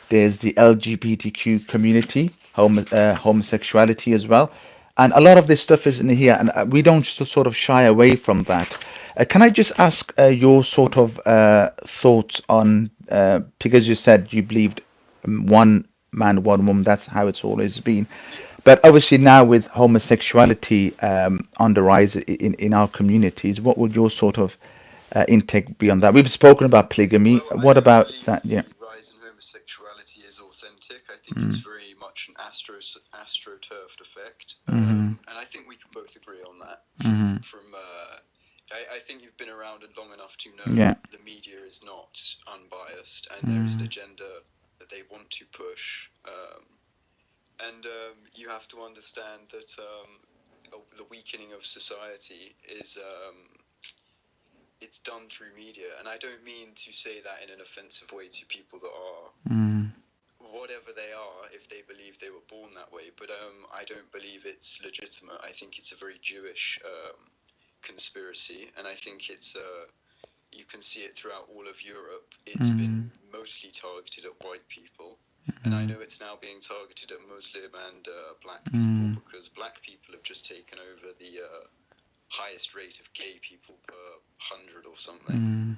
There's the LGBTQ community, homosexuality as well. And a lot of this stuff is in here, and we don't sort of shy away from that. Can I just ask your sort of thoughts on, because you said you believed one man, one woman, that's how it's always been. Yeah. But obviously now with homosexuality on the rise in our communities, what would your sort of intake be on that? We've spoken about polygamy. Well, I What don't about believe that? Yeah. the rise in homosexuality is authentic. I think it's very much an astroturfed effect, and I think we can both agree on that. I think you've been around it long enough to know Yeah. the media is not unbiased, and there is an agenda that they want to push. And you have to understand that the weakening of society is it's done through media, and I don't mean to say that in an offensive way to people that are whatever they are, if they believe they were born that way. But I don't believe it's legitimate. I think it's a very Jewish conspiracy, and I think it's you can see it throughout all of Europe. It's been mostly targeted at white people. And I know it's now being targeted at Muslim and black people, because black people have just taken over the highest rate of gay people per 100 or something.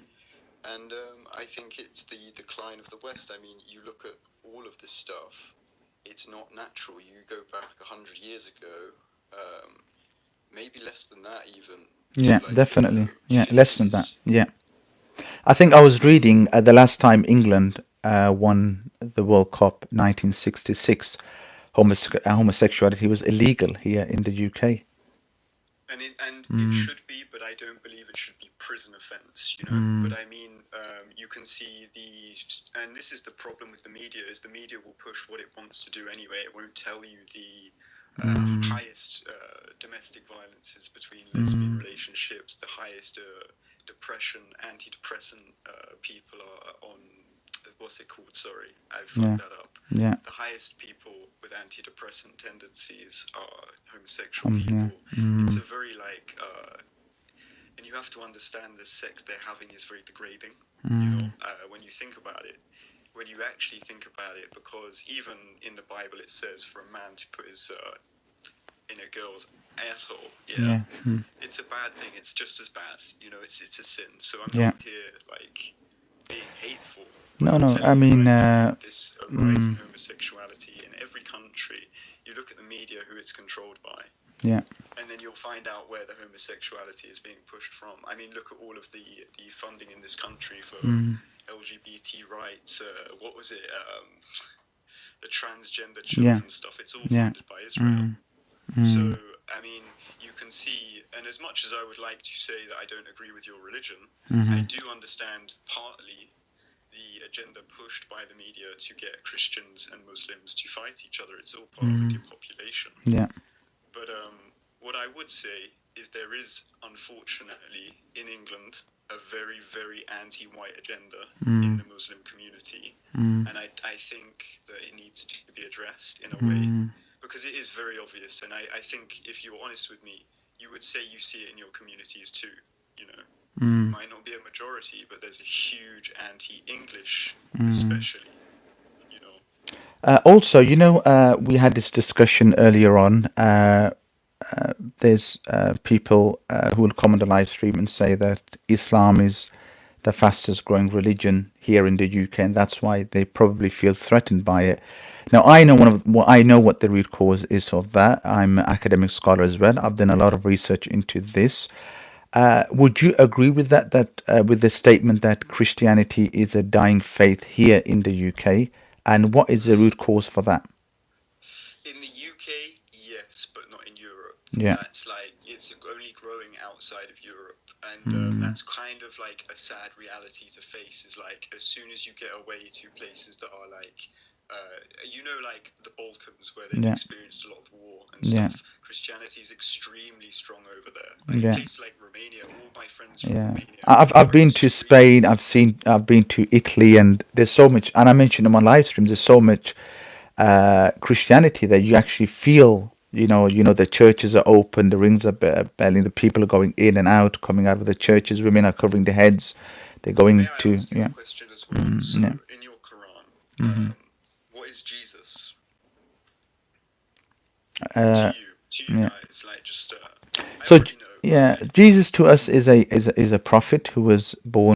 And I think it's the decline of the West. I mean, you look at all of this stuff, it's not natural. You go back 100 years ago, maybe less than that even. Yeah, Like definitely. Yeah, less than that. 50s. Yeah. I think I was reading the last time England won the World Cup 1966, homosexuality was illegal here in the UK. And it should be, but I don't believe it should be prison offence, you know. But I mean, you can see and this is the problem with the media, is the media will push what it wants to do anyway. It won't tell you the highest domestic violences between lesbian relationships, the highest depression, antidepressant people are on. What's it called? Sorry, I Yeah. fucked that up. Yeah. The highest people with antidepressant tendencies are homosexual Yeah. people. It's a very and you have to understand the sex they're having is very degrading. You know, when you think about it, when you actually think about it, because even in the Bible it says for a man to put his in a girl's asshole. Yeah, it's a bad thing. It's just as bad. You know, it's a sin. So I'm Yeah. not here like being hateful. No, I'm no. I telling you mean, right now, this rise in homosexuality in every country. You look at the media, who it's controlled by, yeah. and then you'll find out where the homosexuality is being pushed from. I mean, look at all of the funding in this country for LGBT rights. What was it? The transgender Yeah. children stuff. It's all Yeah. funded by Israel. So, I mean, you can see, and as much as I would like to say that I don't agree with your religion, I do understand partly the agenda pushed by the media to get Christians and Muslims to fight each other. It's all part of the depopulation. Yeah. But what I would say is there is, unfortunately, in England, a very, very anti-white agenda in the Muslim community. And I think that it needs to be addressed in a way, because it is very obvious. And I think if you're honest with me, you would say you see it in your communities too, you know. Might not be a majority, but there's a huge anti-English, especially, you know. Also, we had this discussion earlier on. There's people who will come on the live stream and say that Islam is the fastest growing religion here in the UK, and that's why they probably feel threatened by it. Now, I know what the root cause is of that. I'm an academic scholar as well. I've done a lot of research into this. Would you agree with that? With the statement that Christianity is a dying faith here in the UK, and what is the root cause for that? In the UK, yes, but not in Europe. Yeah. That's like, it's only growing outside of Europe. And that's kind of like a sad reality to face, is like, as soon as you get away to places that are like, like the Balkans, where they've Yeah. experienced a lot of war and Yeah. stuff, Christianity is extremely strong over there. Like Yeah. places like Romania, all my friends from Yeah, Romania. I've are been to Spain. I've been to Italy, and there's so much. And I mentioned in my live streams, there's so much Christianity that you actually feel. The churches are open, the rings are belling, the people are going in and out, coming out of the churches. Women are covering their heads. They're May going I to ask you a question as well? So, yeah. in your Quran, is Jesus Uh, to you yeah. guys? Like, just I So already know, but yeah, Jesus to us is a prophet who was born